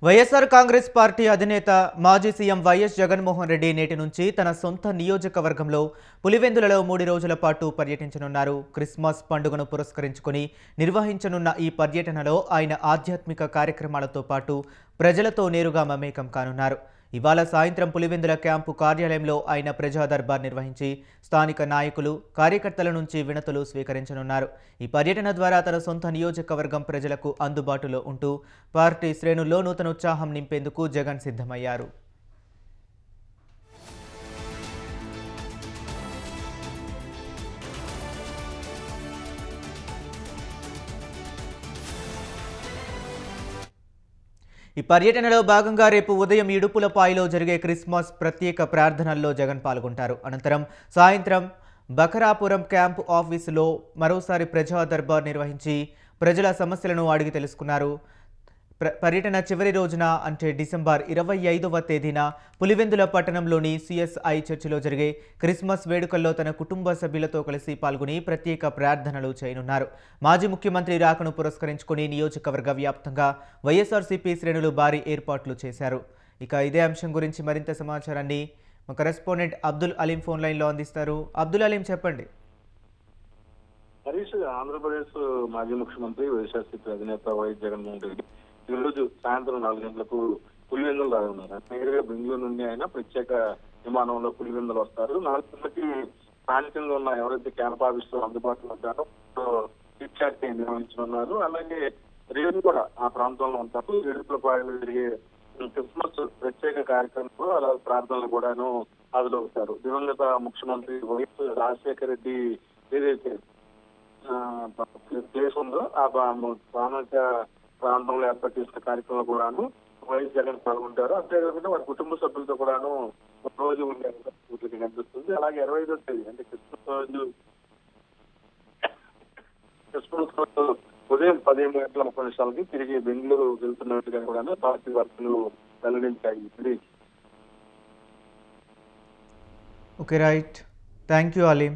YSR Congress party అధినేత మాజీ CM YS Jaganmohan Reddy నేటి నుంచి తన సొంత నియోజకవర్గంలో పులివెందులలో 3 రోజుల పాటు పర్యటించనున్నారు. క్రిస్మస్ పండుగను పురస్కరించుకుని నిర్వహించనున్న ఈ పర్యటనలో ఆయన ఆధ్యాత్మిక కార్యక్రమాలతో పాటు ప్రజలతో నేరుగా మమేకం కానున్నారు. ఇవాళ సాయంత్రం పులివెందుల క్యాంపు కార్యాలయంలో ఆయన ప్రజా దర్బార్ నిర్వహించి స్థానిక నాయకులు, కార్యకర్తల నుంచి వినతులు స్వీకరించనున్నారు. ఈ పర్యటన ద్వారా తన సొంత నియోజకవర్గం ప్రజలకు అందుబాటులో ఉంటూ పార్టీ శ్రేణుల్లో నూతన ఉత్సాహం నింపేందుకు జగన్ సిద్ధమయ్యారు. ఈ పర్యటనలో భాగంగా రేపు ఉదయం ఇడుపులపాయలో జరిగే క్రిస్మస్ ప్రత్యేక ప్రార్థనల్లో జగన్ పాల్గొంటారు. అనంతరం సాయంత్రం బకరాపురం క్యాంపు ఆఫీసులో మరోసారి ప్రజా దర్బార్ నిర్వహించి ప్రజల సమస్యలను అడిగి తెలుసుకున్నారు. పర్యటన చివరి రోజున అంటే డిసెంబర్ 25వ తేదీన పులివెందుల పట్టణంలోని సిఎస్ఐ చర్చిలో జరిగే క్రిస్మస్ వేడుకల్లో తన కుటుంబ సభ్యులతో కలిసి పాల్గొని ప్రత్యేక ప్రార్థనలు చేయనున్నారు. మాజీ ముఖ్యమంత్రి రాకను పురస్కరించుకుని నియోజకవర్గ వ్యాప్తంగా వైఎస్ఆర్సీపీ శ్రేణులు భారీ ఏర్పాట్లు చేశారు. ఇక ఇదే అంశం గురించి మరింత సమాచారాన్ని మా కరెస్పాండెంట్ అబ్దుల్ అలీం ఫోన్ లైన్లో అందిస్తారు. అబ్దుల్ అలీం, చెప్పండి. హరీష్, ఆంధ్రప్రదేశ్ మాజీ ముఖ్యమంత్రి వైఎస్ఆర్సీపీ అధినేత వైఎస్ జగన్మోహన్ రెడ్డి ఈ రోజు సాయంత్రం 4 గంటలకు పులివెందులు రానున్నారు. నేరుగా బెంగళూరు నుండి ఆయన ప్రత్యేక విమానంలో పులివెందులు వస్తారు. 4 గంటలకి స్థానికంగా ఉన్న ఎవరైతే క్యాంప్ ఆఫీస్ లో అందుబాటులో ఉంటారో చిట్ నిర్వహించనున్నారు. అలాగే రేపు కూడా ఆ ప్రాంతంలో ఉంటారు. ఏడుపులపాయలో జరిగే క్రిస్మస్ ప్రత్యేక కార్యక్రమంలో అలాగే ప్రార్థనలు కూడాను హాజరవుతారు. దివంగత ముఖ్యమంత్రి వైఎస్ రాజశేఖర రెడ్డి ఏదైతే ప్లేస్ ఉందో ఆ స్థానిక ప్రాంతంలో ఏర్పాటు చేసిన కార్యక్రమంలో కూడాను వైఎస్ జగన్ పాల్గొంటారు. అంతేకాకుండా వారి కుటుంబ సభ్యులతో కూడాను ఒక రోజు ఉండే కనిపిస్తుంది. అలాగే 25వ తేదీ అంటే క్రిస్మస్ ఉదయం 10:30 తిరిగి బెంగళూరు వెళ్తున్నట్టుగా కూడా పార్టీ వర్గాలు వెల్లడించాయి. Okay, right. Thank you Aleem.